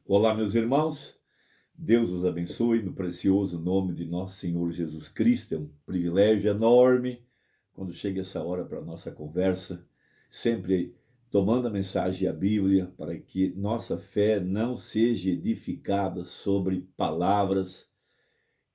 Olá, meus irmãos, Deus os abençoe no precioso nome de nosso Senhor Jesus Cristo. É um privilégio enorme quando chega essa hora para a nossa conversa, sempre tomando a mensagem e a Bíblia para que nossa fé não seja edificada sobre palavras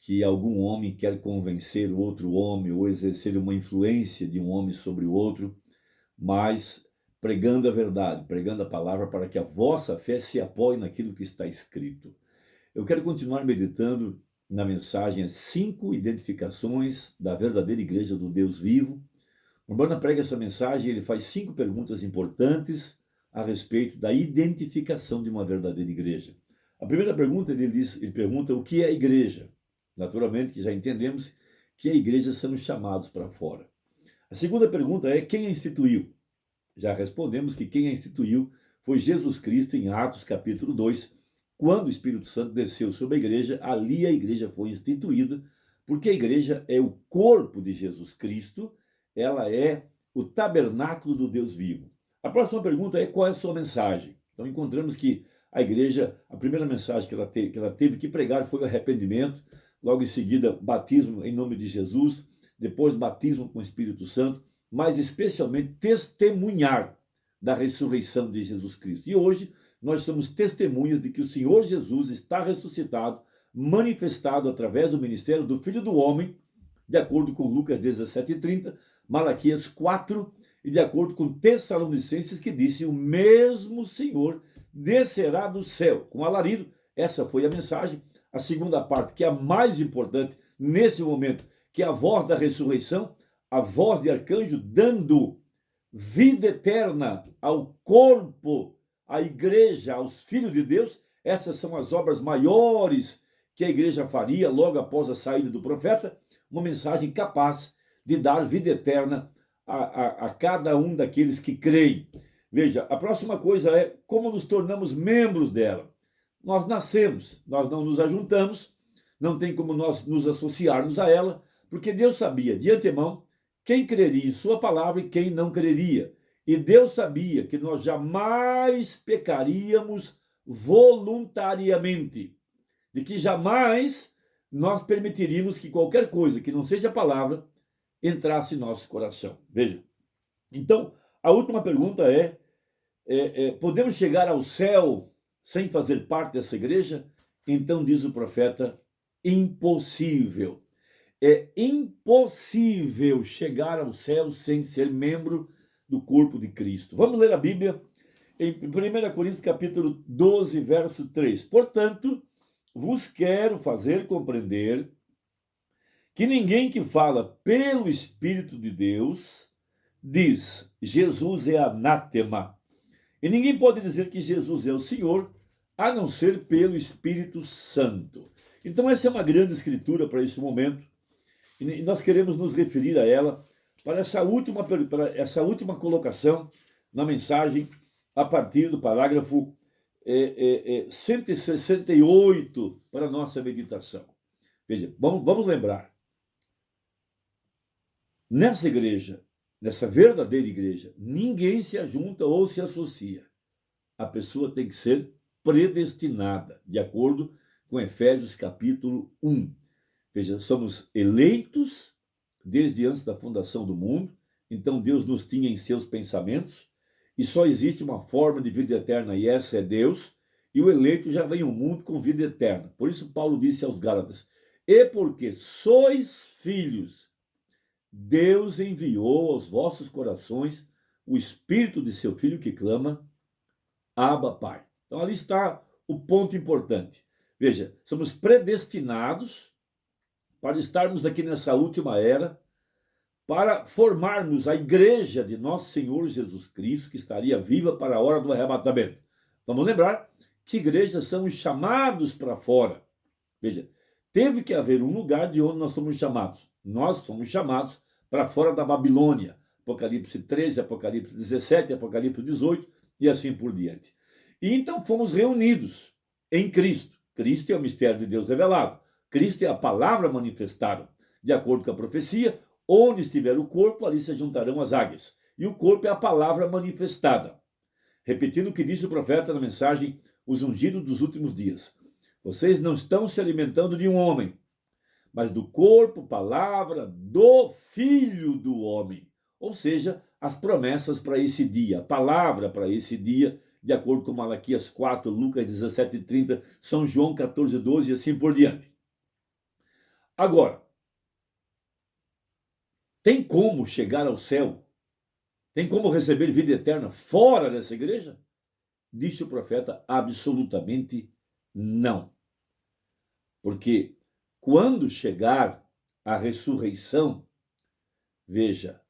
que algum homem quer convencer o outro homem ou exercer uma influência de um homem sobre o outro, mas pregando a verdade, pregando a palavra para que a vossa fé se apoie naquilo que está escrito. Eu quero continuar meditando na mensagem As 5 Identificações da Verdadeira Igreja do Deus Vivo. O Urbana prega essa mensagem, ele faz 5 perguntas importantes a respeito da identificação de uma verdadeira igreja. A primeira pergunta, ele pergunta o que é a igreja. Naturalmente que já entendemos que a igreja são os chamados para fora. A segunda pergunta é quem a instituiu. Já respondemos que quem a instituiu foi Jesus Cristo em Atos capítulo 2, quando o Espírito Santo desceu sobre a igreja, ali a igreja foi instituída, porque a igreja é o corpo de Jesus Cristo, ela é o tabernáculo do Deus vivo. A próxima pergunta é qual é a sua mensagem? Então encontramos que a igreja, a primeira mensagem que ela teve que pregar foi o arrependimento, logo em seguida batismo em nome de Jesus, depois batismo com o Espírito Santo, mas especialmente testemunhar da ressurreição de Jesus Cristo. E hoje nós somos testemunhas de que o Senhor Jesus está ressuscitado, manifestado através do ministério do Filho do Homem, de acordo com Lucas 17:30, Malaquias 4, e de acordo com Tessalonicenses, que disse: o mesmo Senhor descerá do céu com alarido. Essa foi a mensagem. A segunda parte, que é a mais importante nesse momento, que é a voz da ressurreição, a voz de arcanjo dando vida eterna ao corpo, à igreja, aos filhos de Deus. Essas são as obras maiores que a igreja faria logo após a saída do profeta, uma mensagem capaz de dar vida eterna a cada um daqueles que creem. Veja, a próxima coisa é como nos tornamos membros dela. Nós nascemos, nós não nos ajuntamos, não tem como nós nos associarmos a ela, porque Deus sabia de antemão quem creria em sua palavra e quem não creria. E Deus sabia que nós jamais pecaríamos voluntariamente, de que jamais nós permitiríamos que qualquer coisa que não seja palavra entrasse em nosso coração. Veja, então, a última pergunta podemos chegar ao céu sem fazer parte dessa igreja? Então diz o profeta, impossível. É impossível chegar ao céu sem ser membro do corpo de Cristo. Vamos ler a Bíblia em 1 Coríntios capítulo 12, verso 3. Portanto, vos quero fazer compreender que ninguém que fala pelo Espírito de Deus diz Jesus é anátema. E ninguém pode dizer que Jesus é o Senhor, a não ser pelo Espírito Santo. Então essa é uma grande escritura para esse momento. E nós queremos nos referir a ela para essa última colocação na mensagem, a partir do parágrafo 168 para a nossa meditação. Veja, vamos lembrar. Nessa igreja, nessa verdadeira igreja, ninguém se ajunta ou se associa. A pessoa tem que ser predestinada, de acordo com Efésios capítulo 1. Veja, somos eleitos desde antes da fundação do mundo, então Deus nos tinha em seus pensamentos, e só existe uma forma de vida eterna, e essa é Deus, e o eleito já vem ao mundo com vida eterna. Por isso Paulo disse aos Gálatas, e porque sois filhos, Deus enviou aos vossos corações o Espírito de seu Filho que clama, Abba, Pai. Então ali está o ponto importante. Veja, somos predestinados para estarmos aqui nessa última era, para formarmos a igreja de nosso Senhor Jesus Cristo, que estaria viva para a hora do arrebatamento. Vamos lembrar que igrejas são os chamados para fora. Veja, teve que haver um lugar de onde nós somos chamados. Nós somos chamados para fora da Babilônia. Apocalipse 13, Apocalipse 17, Apocalipse 18 e assim por diante. E então fomos reunidos em Cristo. Cristo é o mistério de Deus revelado. Cristo é a palavra manifestada. De acordo com a profecia, onde estiver o corpo, ali se juntarão as águias. E o corpo é a palavra manifestada. Repetindo o que disse o profeta na mensagem, os ungidos dos últimos dias. Vocês não estão se alimentando de um homem, mas do corpo, palavra do Filho do homem. Ou seja, as promessas para esse dia, a palavra para esse dia, de acordo com Malaquias 4, Lucas 17:30, São João 14:12 e assim por diante. Agora, tem como chegar ao céu? Tem como receber vida eterna fora dessa igreja? Disse o profeta, absolutamente não. Porque quando chegar a ressurreição, veja,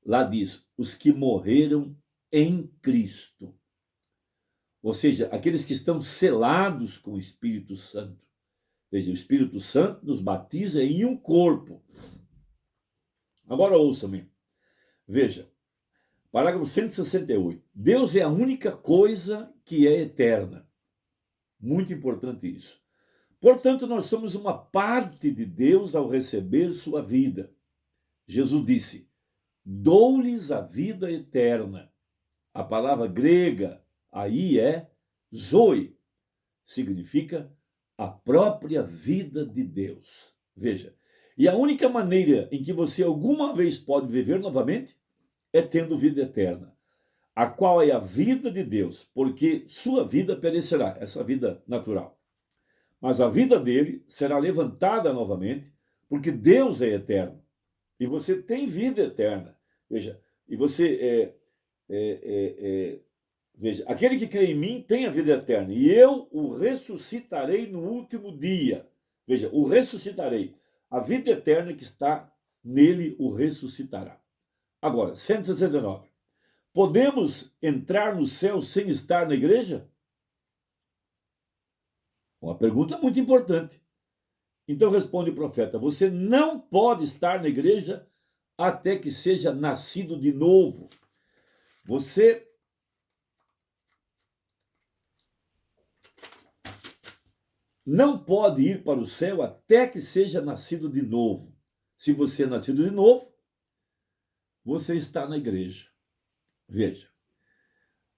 lá diz, os que morreram em Cristo. Ou seja, aqueles que estão selados com o Espírito Santo. Veja, o Espírito Santo nos batiza em um corpo. Agora ouça-me. Veja, parágrafo 168. Deus é a única coisa que é eterna. Muito importante isso. Portanto, nós somos uma parte de Deus ao receber sua vida. Jesus disse, dou-lhes a vida eterna. A palavra grega aí é zoe, significa a própria vida de Deus. Veja, e a única maneira em que você alguma vez pode viver novamente é tendo vida eterna, a qual é a vida de Deus, porque sua vida perecerá, essa vida natural. Mas a vida dele será levantada novamente, porque Deus é eterno. E você tem vida eterna. Veja, e você veja, aquele que crê em mim tem a vida eterna, e eu o ressuscitarei no último dia. Veja, o ressuscitarei. A vida eterna que está nele o ressuscitará. Agora, 169. Podemos entrar no céu sem estar na igreja? Uma pergunta muito importante. Então responde o profeta, você não pode estar na igreja até que seja nascido de novo. Você não pode ir para o céu até que seja nascido de novo. Se você é nascido de novo, você está na igreja. Veja.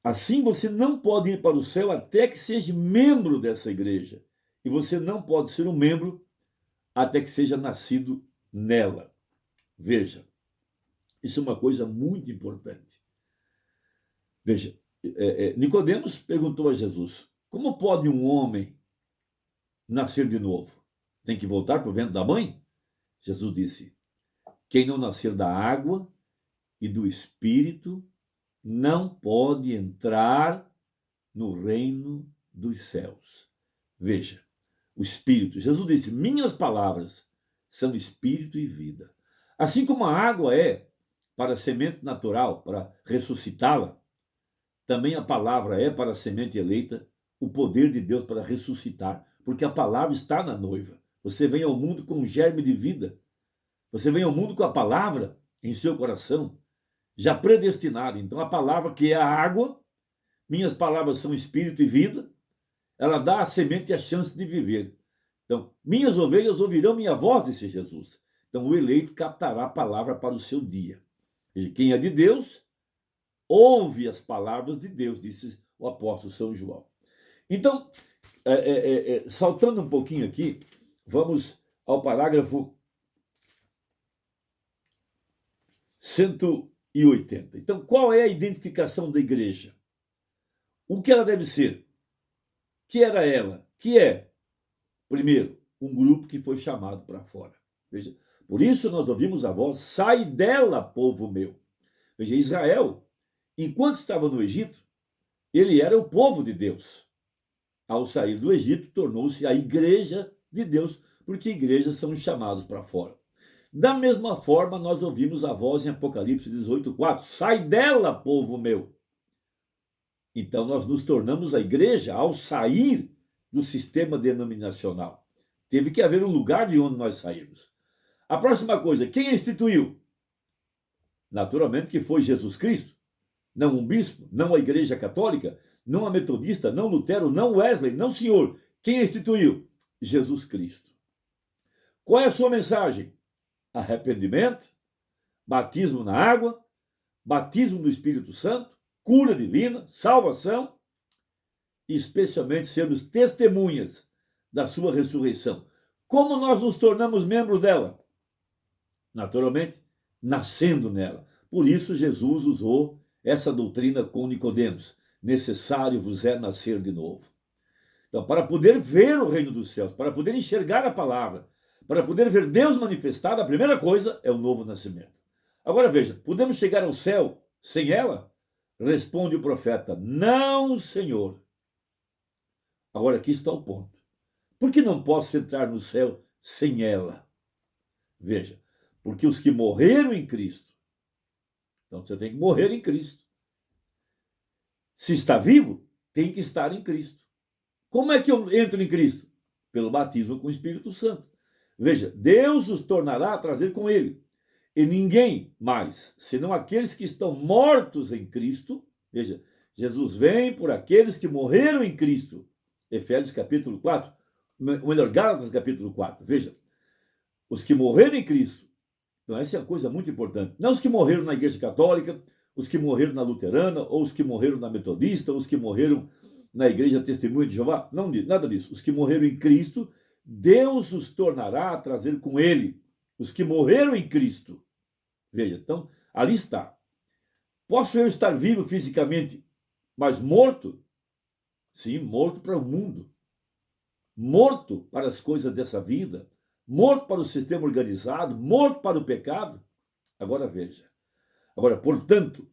Assim você não pode ir para o céu até que seja membro dessa igreja. E você não pode ser um membro até que seja nascido nela. Veja, isso é uma coisa muito importante. Veja, Nicodemos perguntou a Jesus, como pode um homem nascer de novo? Tem que voltar para o ventre da mãe? Jesus disse, quem não nascer da água e do Espírito não pode entrar no reino dos céus. Veja, o Espírito. Jesus disse, minhas palavras são Espírito e vida. Assim como a água é para a semente natural, para ressuscitá-la, também a palavra é para a semente eleita, o poder de Deus para ressuscitar, porque a palavra está na noiva. Você vem ao mundo com um germe de vida. Você vem ao mundo com a palavra em seu coração, já predestinada. Então a palavra que é a água, minhas palavras são espírito e vida, ela dá à semente a chance de viver. Então, minhas ovelhas ouvirão minha voz, disse Jesus. Então o eleito captará a palavra para o seu dia. E quem é de Deus, ouve as palavras de Deus, disse o apóstolo São João. Então, saltando um pouquinho aqui, vamos ao parágrafo 180. Então, qual é a identificação da igreja? O que ela deve ser? Que era ela? Que é, primeiro, um grupo que foi chamado para fora. Veja, por isso nós ouvimos a voz, sai dela, povo meu. Veja, Israel, enquanto estava no Egito, ele era o povo de Deus. Ao sair do Egito, tornou-se a igreja de Deus, porque igrejas são chamados para fora. Da mesma forma, nós ouvimos a voz em Apocalipse 18:4, sai dela, povo meu. Então, nós nos tornamos a igreja ao sair do sistema denominacional. Teve que haver um lugar de onde nós saímos. A próxima coisa, quem a instituiu? Naturalmente que foi Jesus Cristo. Não um bispo, não a igreja católica, não a metodista, não Lutero, não Wesley, não senhor. Quem a instituiu? Jesus Cristo. Qual é a sua mensagem? Arrependimento, batismo na água, batismo no Espírito Santo, cura divina, salvação e especialmente sermos testemunhas da sua ressurreição. Como nós nos tornamos membros dela? Naturalmente, nascendo nela. Por isso Jesus usou essa doutrina com Nicodemos. Necessário vos é nascer de novo. Então, para poder ver o reino dos céus, para poder enxergar a palavra, para poder ver Deus manifestado, a primeira coisa é o novo nascimento. Agora veja, podemos chegar ao céu sem ela? Responde o profeta, não, Senhor. Agora aqui está o ponto. Por que não posso entrar no céu sem ela? Veja, porque os que morreram em Cristo, então você tem que morrer em Cristo. Se está vivo, tem que estar em Cristo. Como é que eu entro em Cristo? Pelo batismo com o Espírito Santo. Veja, Deus os tornará a trazer com ele. E ninguém mais, senão aqueles que estão mortos em Cristo. Veja, Jesus vem por aqueles que morreram em Cristo. Efésios capítulo 4, ou melhor, Gálatas capítulo 4. Veja, os que morreram em Cristo. Então essa é uma coisa muito importante. Não os que morreram na Igreja Católica, os que morreram na Luterana, ou os que morreram na Metodista, ou os que morreram na Igreja Testemunha de Jeová. Não, nada disso. Os que morreram em Cristo, Deus os tornará a trazer com ele. Os que morreram em Cristo. Veja, então, ali está. Posso eu estar vivo fisicamente, mas morto? Sim, morto para o mundo. Morto para as coisas dessa vida. Morto para o sistema organizado. Morto para o pecado. Agora veja. Agora, portanto,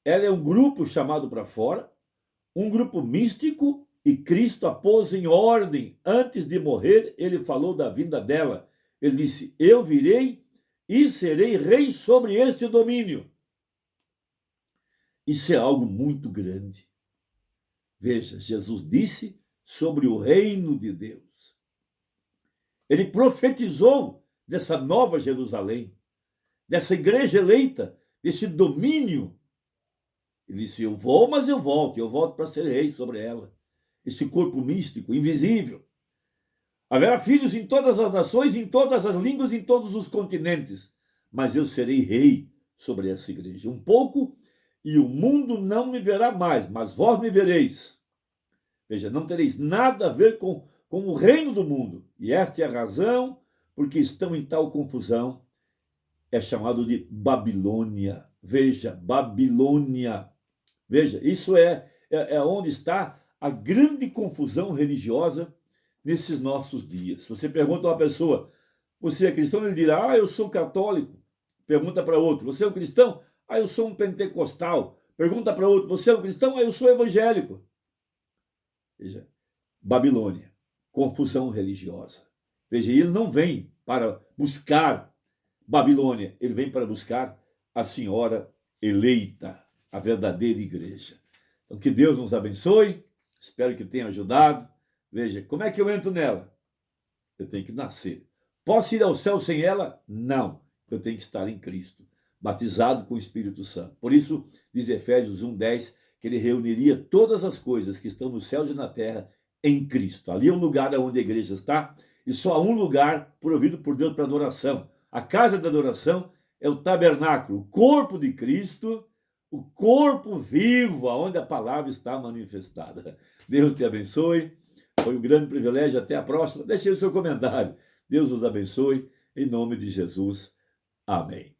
ela é um grupo chamado para fora, um grupo místico, e Cristo a pôs em ordem. Antes de morrer, ele falou da vinda dela. Ele disse, eu virei e serei rei sobre este domínio. Isso é algo muito grande. Veja, Jesus disse sobre o reino de Deus. Ele profetizou dessa nova Jerusalém, dessa igreja eleita, desse domínio. Ele disse, eu vou, mas eu volto para ser rei sobre ela. Esse corpo místico, invisível. Haverá filhos em todas as nações, em todas as línguas, em todos os continentes. Mas eu serei rei sobre essa igreja. Um pouco, e o mundo não me verá mais, mas vós me vereis. Veja, não tereis nada a ver com o reino do mundo. E esta é a razão porque estão em tal confusão. É chamado de Babilônia. Veja, Babilônia. Veja, isso é onde está a grande confusão religiosa nesses nossos dias. Se você pergunta a uma pessoa, você é cristão? Ele dirá, eu sou católico. Pergunta para outro, você é um cristão? Eu sou um pentecostal. Pergunta para outro, você é um cristão? Eu sou evangélico. Veja, Babilônia, confusão religiosa. Veja, ele não vem para buscar Babilônia, ele vem para buscar a senhora eleita, a verdadeira igreja. Então, que Deus nos abençoe, espero que tenha ajudado. Veja, como é que eu entro nela? Eu tenho que nascer. Posso ir ao céu sem ela? Não. Eu tenho que estar em Cristo, batizado com o Espírito Santo. Por isso, diz Efésios 1:10, que ele reuniria todas as coisas que estão nos céus e na terra em Cristo. Ali é o lugar onde a igreja está, e só há um lugar provido por Deus para adoração. A casa da adoração é o tabernáculo, o corpo de Cristo, o corpo vivo, onde a palavra está manifestada. Deus te abençoe. Foi um grande privilégio. Até a próxima. Deixe o seu comentário. Deus os abençoe. Em nome de Jesus. Amém.